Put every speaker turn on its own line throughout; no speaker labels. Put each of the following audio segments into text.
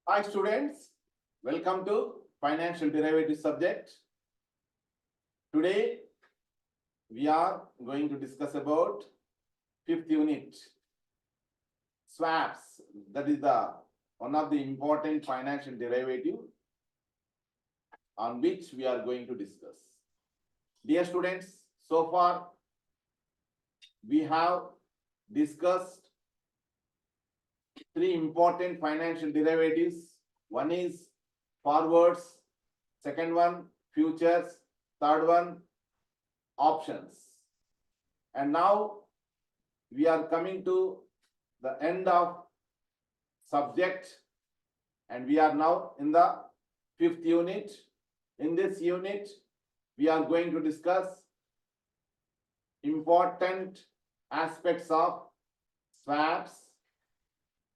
Hi students, welcome to financial derivative subject. Today we are going to discuss about fifth unit swaps. That is the one of the important financial derivative on which we are going to discuss. Dear students, so far we have discussed three important financial derivatives. One is forwards, second one futures, third one options. And now we are coming to the end of subject and we are now in the fifth unit. In this unit, we are going to discuss important aspects of swaps,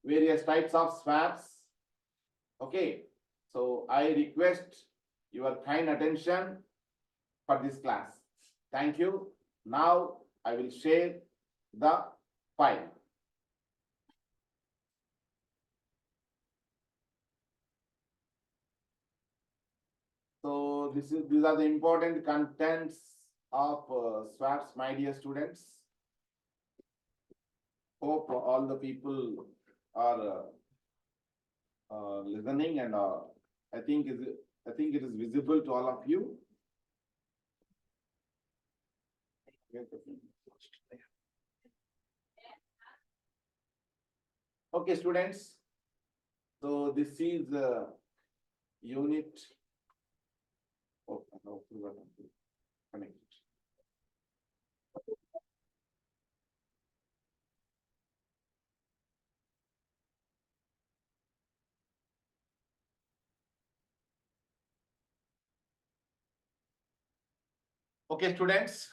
various types of swaps. Okay, so I request your kind attention for this class. Thank you. Now I will share the file. So these are the important contents of swaps, my dear students. Hope all the people are listening, and I think it is visible to all of you. Okay, students. So this is unit. Oh, no, connect. Okay, students.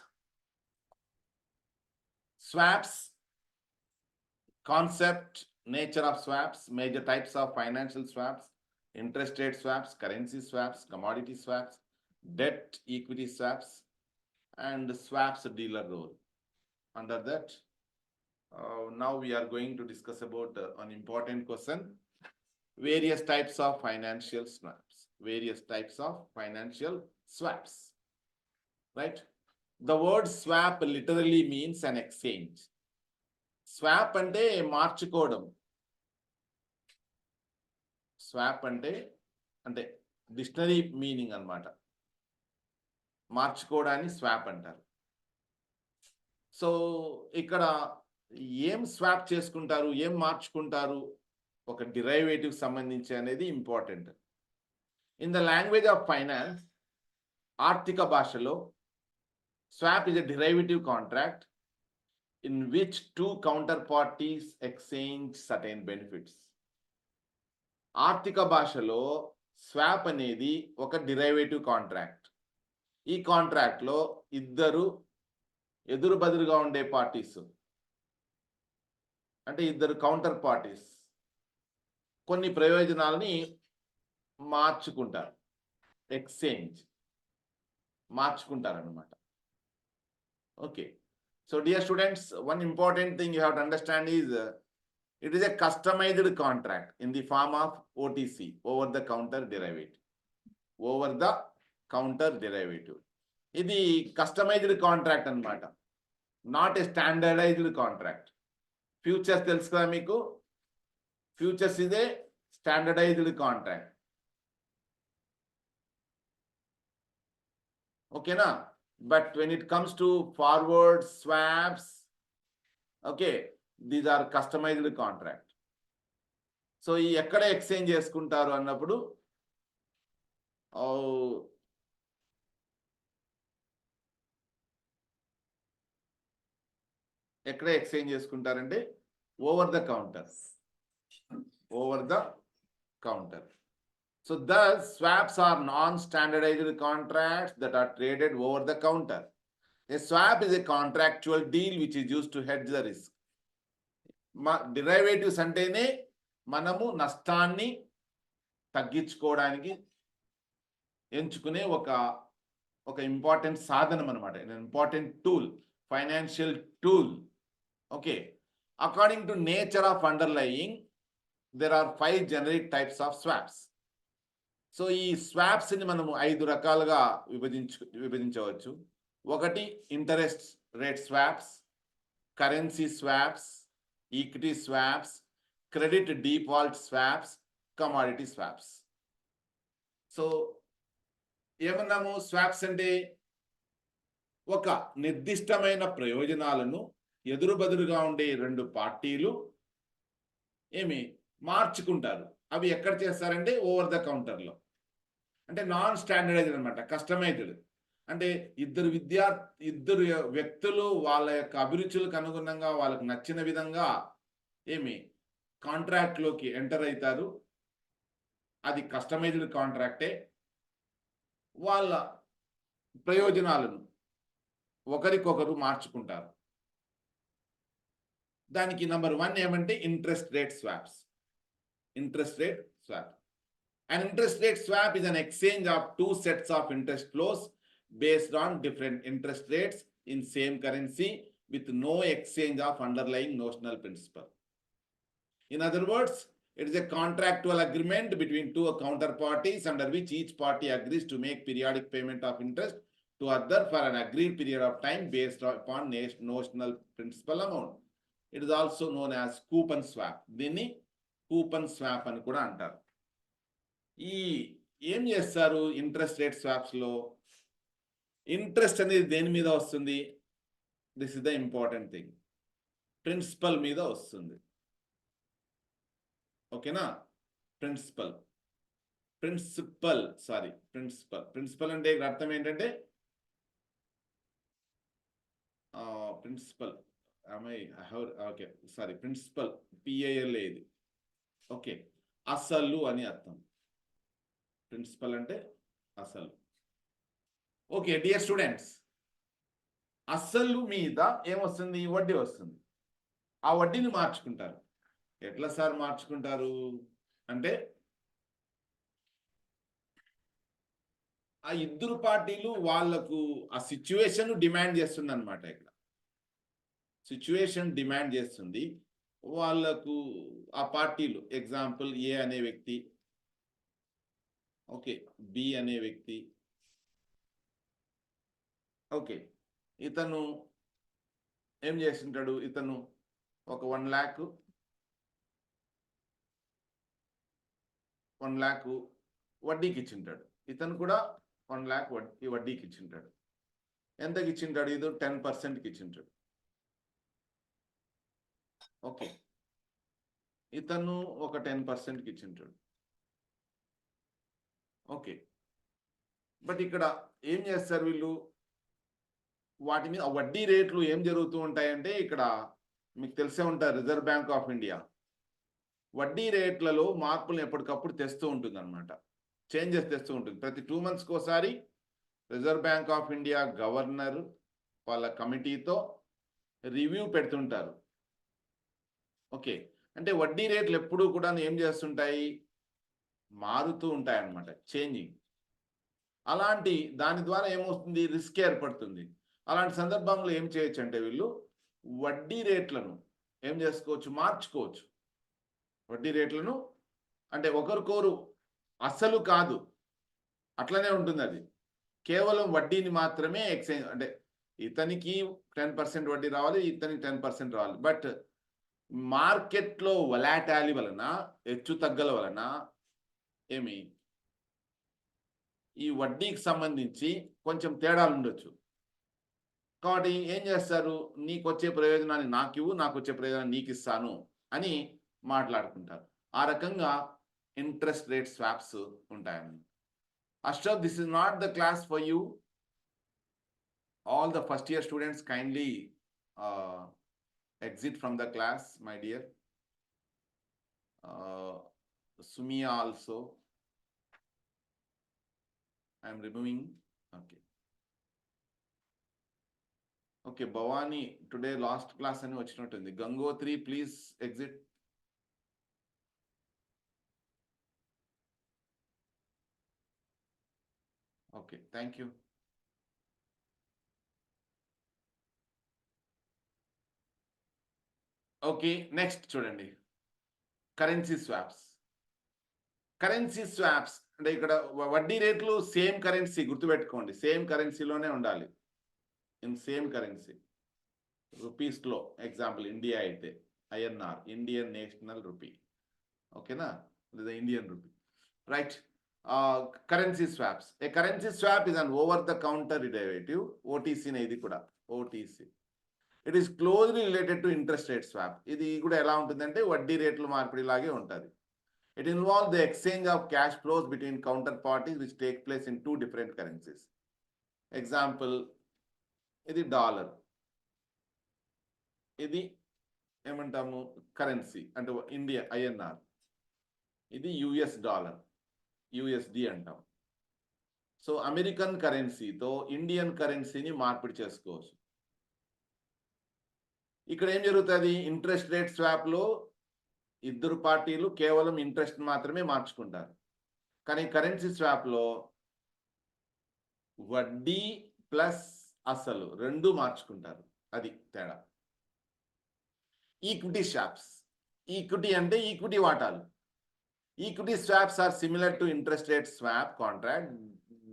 Swaps, concept, nature of swaps, major types of financial swaps, interest rate swaps, currency swaps, commodity swaps, debt equity swaps, and swaps dealer role. Under that, now we are going to discuss about an important question: various types of financial swaps. Various types of financial swaps. Right? The word swap literally means an exchange. Swap అంటే మార్చుకోవడం. Swap అంటే అంటే dictionary meaning అన్నమాట. మార్చుకోవడాన్ని swap అంటారు. So ఇక్కడ ఏం swap చేసుకుంటారు, ఏం మార్చుకుంటారు, ఒక డిరైవేటివ్ సంబంధించి అనేది important. In the language of finance, ఆర్థిక భాషలో swap is a derivative contract in which two counterparties exchange certain benefits. ఆర్థిక భాషలో స్వాప్ అనేది ఒక డిరైవేటివ్ కాంట్రాక్ట్. ఈ కాంట్రాక్ట్ లో ఇద్దరు ఎదురు బదురుగా ఉండే పార్టీస్, అంటే ఇద్దరు కౌంటర్ పార్టీస్ కొన్ని ప్రయోజనాలని మార్చుకుంటారు. ఎక్స్చేంజ్ మార్చుకుంటారు అన్నమాట. Okay. So dear students, one important thing you have to understand is it is a customized contract in the form of OTC, over the counter derivative. Over the counter derivative. ఇది customized contract అన్నమాట, not a standardized contract. Futures తెలుసు కదా మీకు, futures is a standardized contract. ఓకేనా? But when it comes to forward swaps, okay, these are customized contract. So ఈ ఎక్కడ exchange చేసుకుంటారు అన్నప్పుడు ఎక్కడ ఎక్స్చేంజ్ చేసుకుంటారంటే over the counter. Over the counter. So thus swaps are non-standardized contracts that are traded over the counter. A swap is a contractual deal which is used to hedge the risk. Derivatives అంటేనే మనము నష్టాన్ని తగ్గించుకోవడానికి ఎంచుకునే ఒక important సాధనం అన్నమాట, important tool, financial tool. Okay. According to nature of underlying, there are 5 generic types of swaps. So ఈ swaps ని మనము 5 రకాలుగా విభజించవచ్చు. ఒకటి interest rate swaps, currency swaps, equity swaps, credit default swaps, commodity swaps. So ఏమన్నాము? Swaps అంటే ఒక నిర్దిష్టమైన ప్రయోజనాలను ఎదురుబదురుగా ఉండే 2 పార్టీలు మార్చుకుంటారు. అవి ఎక్కడ చేస్తారంటే ఓవర్ ద కౌంటర్లో. అంటే నాన్ స్టాండర్డైజ్డ్ అనమాట, కస్టమైజ్డ్. అంటే ఇద్దరు వ్యక్తులు వాళ్ళ యొక్క అభిరుచులకు అనుగుణంగా వాళ్ళకు నచ్చిన విధంగా కాంట్రాక్ట్లోకి ఎంటర్ అవుతారు. అది కస్టమైజ్డ్ కాంట్రాక్టే. వాళ్ళ ప్రయోజనాలను ఒకరికొకరు మార్చుకుంటారు. దానికి నంబర్ 1 ఏమంటే interest rate swaps. Interest rate swap. An interest rate swap is an exchange of 2 sets of interest flows based on different interest rates in same currency with no exchange of underlying notional principal. In other words, it is a contractual agreement between 2 counterparties under which each party agrees to make periodic payment of interest to other for an agreed period of time based upon notional principal amount. It is also known as coupon swap. దీన్ని coupon swap అని కూడా అంటారు. ఏం చేస్తారు interest rate swaps లో? Interest అనేది దేని మీద వస్తుంది? This is the important thing. Principal మీద వస్తుంది. ఓకేనా? ప్రిన్సిపల్ అంటే అర్థం ఏంటంటే ప్రిన్సిపల్ PIL ఇది. ఓకే, అసలు అని అర్థం. ప్రిన్సిపల్ అంటే అసలు. ఓకే డియర్ స్టూడెంట్స్, అసలు మీద ఏమొస్తుంది? వడ్డీ వస్తుంది. ఆ వడ్డీని మార్చుకుంటారు. ఎట్లా సార్ మార్చుకుంటారు అంటే, ఆ ఇద్దరు పార్టీలు వాళ్లకు ఆ సిచ్యువేషన్ డిమాండ్ చేస్తుంది అనమాట. ఇక్కడ సిచ్యువేషన్ డిమాండ్ చేస్తుంది వాళ్లకు. ఆ పార్టీలు ఎగ్జాంపుల్ ఏ అనే వ్యక్తి, ఓకే, బి అనే వ్యక్తి, ఓకే, ఇతను ఏం చేస్తుంటాడు? ఇతను ఒక 1 lakh వడ్డీకి ఇచ్చింటాడు. ఇతను కూడా 1 lakh వడ్డీకి ఇచ్చింటాడు. ఎంతకి ఇచ్చింటాడు? ఇది 10%కి ఇచ్చింటాడు. ఓకే, ఇతను ఒక 10%కి ఇచ్చింటాడు. ఓకే, బట్ ఇక్కడ ఏం చేస్తారు వీళ్ళు? వాటి మీద వడ్డీ రేట్లు ఏం జరుగుతూ ఉంటాయంటే, ఇక్కడ మీకు తెలిసే ఉంటారు, రిజర్వ్ బ్యాంక్ ఆఫ్ ఇండియా వడ్డీ రేట్లలో మార్పులను ఎప్పటికప్పుడు తెస్తూ ఉంటుంది అనమాట. చేంజెస్ తెస్తూ ఉంటుంది. ప్రతి 2 monthsకి ఒకసారి reserve bank of India governor వాళ్ళ కమిటీతో రివ్యూ పెడుతుంటారు. ఓకే, అంటే వడ్డీ రేట్లు ఎప్పుడూ కూడా ఏం చేస్తుంటాయి? మారుతూ ఉంటాయి అన్నమాట, చేంజింగ్. అలాంటి దాని ద్వారా ఏమవుతుంది? రిస్క్ ఏర్పడుతుంది. అలాంటి సందర్భంలో ఏం చేయొచ్చు అంటే, వీళ్ళు వడ్డీ రేట్లను ఏం చేసుకోవచ్చు? మార్చుకోవచ్చు. వడ్డీ రేట్లను అంటే ఒకరికొరు అసలు కాదు, అట్లనే ఉంటుంది. అది కేవలం వడ్డీని మాత్రమే ఎక్స్చేంజ్. అంటే ఇతనికి 10% వడ్డీ రావాలి, ఇతనికి 10% రావాలి. బట్ మార్కెట్లో వలాటాలి వలన, హెచ్చు తగ్గల వలన ఈ వడ్డీకి సంబంధించి కొంచెం తేడాలు ఉండొచ్చు. కాబట్టి ఏం చేస్తారు? నీకు వచ్చే ప్రయోజనాన్ని నాకు ఇవ్వు, నాకు వచ్చే ప్రయోజనాన్ని నీకు ఇస్తాను అని మాట్లాడుకుంటారు. ఆ రకంగా ఇంట్రెస్ట్ రేట్ స్వాప్స్ ఉంటాయని. Ashok, this is not the class for you. All the first year students kindly exit from the class, my dear. Sumia also. I am removing. Okay. Okay, Bhavani, today last class ani vachinattundi. Gangotri, please exit. Okay, thank you. Okay, next చూడండి. Currency swaps. Currency swaps అంటే ఇక్కడ వడ్డీ రేట్లు same currency, గుర్తుపెట్టుకోండి, same కరెన్సీలోనే ఉండాలి. In same currency, రూపీస్లో. Example India అయితే ఐఎన్ఆర్, ఇండియన్ నేషనల్ రూపీ. ఓకేనా, లేదా Indian rupee, right. Currency swaps. A currency swap is an over the counter derivative, ఓటీసీనే ఇది కూడా, OTC. It is closely related to interest rate swap. ఇది కూడా ఎలా ఉంటుందంటే వడ్డీ రేట్లు మార్పిడిలాగే ఉంటుంది. It involves the exchange of cash flows between counterparties which take place in two different currencies. Example, ఇది డాలర్, ఇది ఏమంటాము కరెన్సీ అంటే ఇండియా ఐఎన్ఆర్, ఇది యుఎస్ డాలర్, యుఎస్డి అంటాం. సో అమెరికన్ కరెన్సీతో ఇండియన్ కరెన్సీని మార్పిడి చేసుకోవచ్చు. ఇక్కడ ఏం జరుగుతుంది, ఇంట్రెస్ట్ రేట్ స్వాప్లో ఇద్దరు పార్టీలు కేవలం ఇంట్రెస్ట్ మాత్రమే మార్చుకుంటారు. కానీ కరెన్సీ స్వాప్లో వడ్డీ ప్లస్ అసలు రెండు మార్చుకుంటారు. అది తేడా. Equity swaps. ఈక్విటీ అంటే ఈక్విటీ వాటాలు. Equity swaps are similar to interest rate swap contract.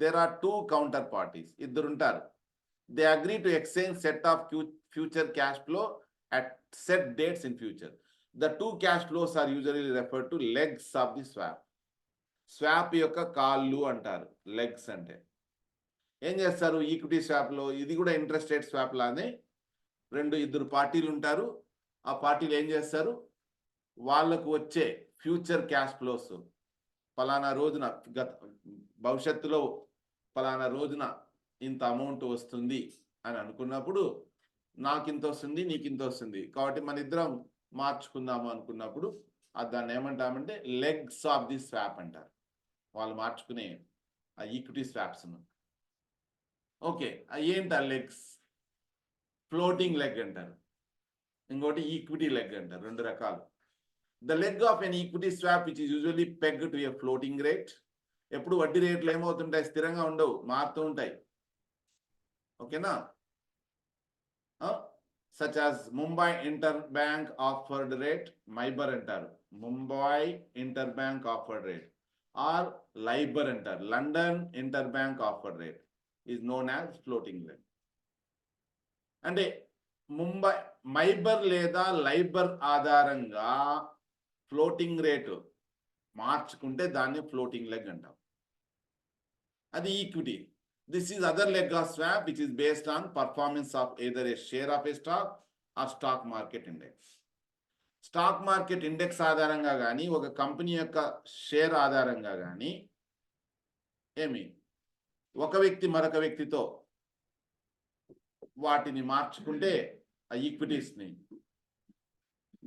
There are two counter parties, ఇద్దరు ఉంటారు. They agree to exchange set of future cash flow at set dates in future. The two cash flows are usually referred to legs of the swap. Swap యొక్క కాళ్ళు అంటారు, legs అంటే. ఏం చేస్తారు equity స్వాప్లో, ఇది కూడా ఇంట్రెస్ట్ రేట్ స్వాప్ లానే ఇద్దరు పార్టీలు ఉంటారు. ఆ పార్టీలు ఏం చేస్తారు, వాళ్ళకు వచ్చే ఫ్యూచర్ క్యాష్ ఫ్లోస్, ఫలానా రోజున భవిష్యత్తులో ఫలానా రోజున ఇంత అమౌంట్ వస్తుంది అని అనుకున్నప్పుడు, నాకు ఇంత వస్తుంది, నీకు ఇంత వస్తుంది, కాబట్టి మన ఇద్దరం మార్చుకుందాము అనుకున్నప్పుడు దాన్ని ఏమంటామంటే లెగ్స్ ఆఫ్ ది స్వాప్ అంటారు. వాళ్ళు మార్చుకునే ఆ ఈక్విటీ స్వాప్స్ను. ఓకే, ఏంటి ఆ లెగ్స్? ఫ్లోటింగ్ లెగ్ అంటారు, ఇంకోటి ఈక్విటీ లెగ్ అంటారు. రెండు రకాలు. The leg of an equity swap which is usually peg to a floating rate. ఎప్పుడు వడ్డీ రేట్లు ఏమవుతుంటాయి, స్థిరంగా ఉండవు, మారుతూ ఉంటాయి. ఓకేనా. such as Mumbai Interbank Offered Rate, MIBOR అంటారు, Mumbai Interbank Offered Rate, or LIBOR అంటారు, London Interbank Offered Rate is known as floating rate. అంటే ముంబై మైబర్ లేదా లైబర్ ఆధారంగా ఫ్లోటింగ్ రేటు మార్చుకుంటే దాన్ని ఫ్లోటింగ్ లెగ్ అంటాం. అది equity. This is other leg of swap which is based on performance of either a share of a stock or stock market index. Stock market index ఆధారంగా కానీ, ఒక company యొక్క share ఆధారంగా కానీ ఒక వ్యక్తి మరొక వ్యక్తితో వాటిని మార్చుకుంటే ఆ ఈక్విటీస్ని,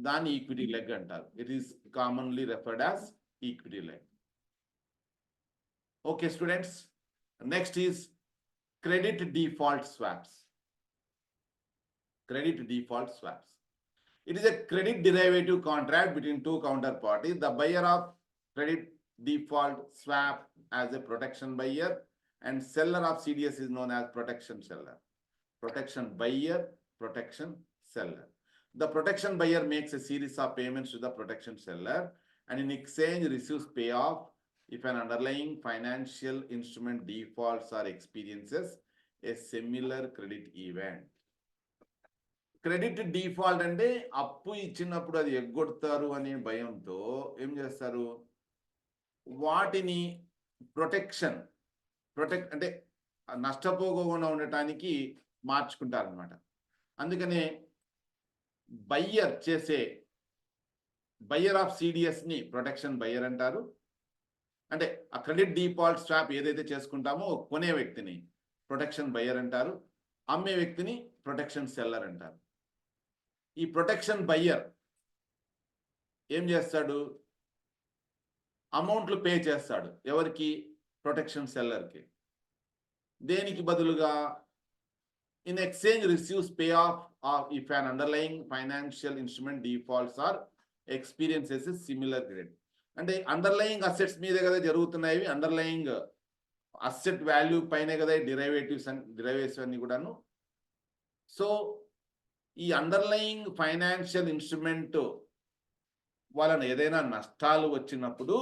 దాన్ని ఈక్విటీ లెగ్ అంటారు. It is commonly referred as equity leg. Okay students, next is credit default swaps. Credit default swaps. It is a credit derivative contract between two counterparties. The buyer of credit default swap as a protection buyer and seller of CDS is known as protection seller. Protection buyer, protection seller. The protection buyer makes a series of payments to the protection seller and in exchange receives payoff if an underlying financial instrument defaults or experiences a similar credit event. Credit default అంటే అప్పు ఇచ్చినప్పుడు అది ఎగ్గొడతారు అనే భయంతో ఏం చేస్తారు, వాటిని protect అంటే నష్టపోకుండా ఉండటానికి మార్చుకుంటారు అనమాట. అందుకనే బయ్యర్ ఆఫ్ సిడిఎస్ని ప్రొటెక్షన్ బయ్యర్ అంటారు. అంటే ఆ క్రెడిట్ డిఫాల్ట్ స్వాప్ ఏదైతే చేసుకుంటామో కొనే వ్యక్తిని ప్రొటెక్షన్ బయ్యర్ అంటారు, అమ్మే వ్యక్తిని ప్రొటెక్షన్ సెల్లర్ అంటారు. ఈ ప్రొటెక్షన్ బయ్యర్ ఏం చేస్తాడు, అమౌంట్లు పే చేస్తాడు. ఎవరికి? ప్రొటెక్షన్ సెల్లర్కి. దేనికి బదులుగా? In exchange receives pay off if an underlying financial instrument defaults or experiences similar credit. అంటే అండర్లయింగ్ అసెట్స్ మీదే కదా జరుగుతున్నాయి, అండర్లయింగ్ అసెట్ వాల్యూ పైనే కదా డిరైవేటివ్స్ అన్ని కూడాను. సో ఈ అండర్లయింగ్ ఫైనాన్షియల్ ఇన్స్ట్రుమెంట్ వలన ఏదైనా నష్టాలు వచ్చినప్పుడు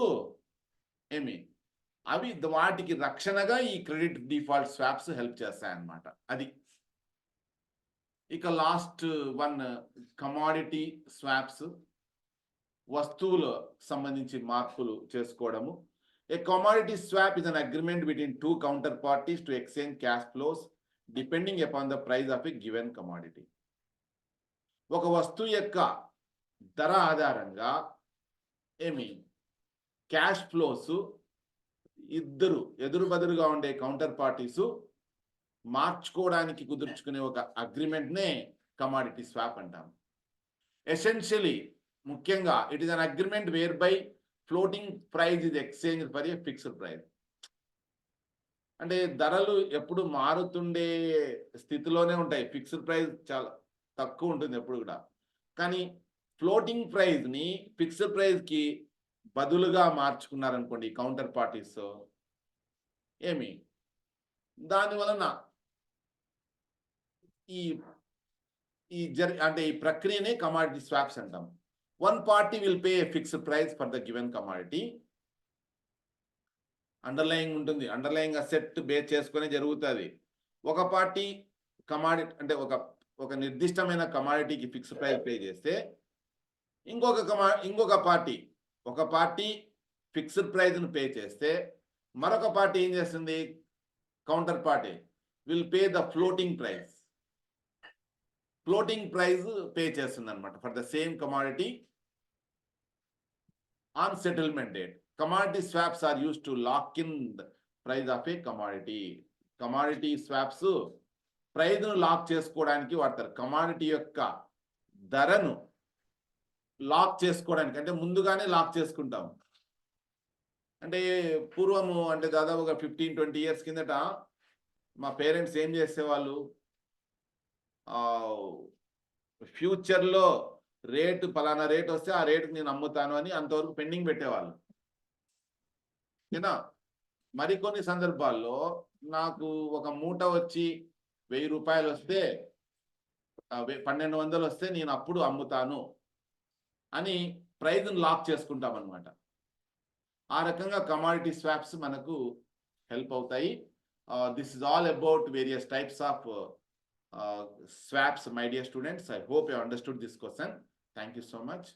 అవి వాటికి రక్షణగా ఈ క్రెడిట్ డిఫాల్ట్ స్వాప్స్ హెల్ప్ చేస్తాయన్నమాట. అది ఇక లాస్ట్ వన్ కమాడిటీ స్వాప్స్, వస్తువులు సంబంధించి మార్పులు చేసుకోవడము. A commodity swap is an agreement between two counter parties to exchange cash flows depending upon the price of a given commodity. ఒక వస్తువు యొక్క ధర ఆధారంగా క్యాష్ ఫ్లోస్ ఇద్దరు ఎదురు బదురుగా ఉండే కౌంటర్ పార్టీసు మార్చుకోవడానికి కుదుర్చుకునే ఒక అగ్రిమెంట్నే కమాడిటీ స్వాప్ అంటాం. ఎసెన్షియలీ ముఖ్యంగా it is an agreement whereby floating price is exchange for a fixed price. అంటే ధరలు ఎప్పుడు మారుతుండే స్థితిలోనే ఉంటాయి. ఫిక్స్డ్ ప్రైజ్ చాలా తక్కువ ఉంటుంది ఎప్పుడు కూడా. కానీ ఫ్లోటింగ్ ప్రైజ్ని ఫిక్స్డ్ ప్రైజ్కి బదులుగా మార్చుకున్నారనుకోండి కౌంటర్ పార్టీస్, దాని వలన ఈ ప్రక్రియనే కమాడిటీ స్వాప్స్ అంటాం. One party will pay fixed price for the given commodity. Underlying ఉంటుంది, అండర్లయింగ్ అసెట్ బేస్ చేసుకునే జరుగుతుంది. ఒక పార్టీ కమాడిటీ అంటే ఒక నిర్దిష్టమైన కమాడిటీకి ఫిక్స్డ్ ప్రైస్ పే చేస్తే ఒక పార్టీ ఫిక్స్డ్ ప్రైజ్ను పే చేస్తే మరొక పార్టీ ఏం చేస్తుంది, counter party will pay the floating price pay చేస్తుంది అనమాట for the same commodity on settlement date. Commodity swaps are use to lock in the price of a commodity. Commodity swaps ప్రైజ్ను lock చేసుకోవడానికి వాడతారు. Commodity యొక్క ధరను lock చేసుకోవడానికి, అంటే ముందుగానే లాక్ చేసుకుంటాం. అంటే పూర్వము, అంటే దాదాపుగా 15-20 years కిందట మా పేరెంట్స్ ఏం చేసేవాళ్ళు, ఫ్యూచర్లో రేటు పలానా రేట్ వస్తే ఆ రేటుకి నేను అమ్ముతాను అని అంతవరకు పెండింగ్ పెట్టేవాళ్ళు. ఓకేనా? మరికొన్ని సందర్భాల్లో నాకు ఒక మూట వచ్చి 1000 రూపాయలు వస్తే 1200 వస్తే నేను అప్పుడు అమ్ముతాను అని ప్రైజ్ను లాక్ చేసుకుంటాం అనమాట. ఆ రకంగా కమాడిటీ స్వాప్స్ మనకు హెల్ప్ అవుతాయి. This is all about various types of swaps, my dear students. I hope you understood this question. Thank you so much.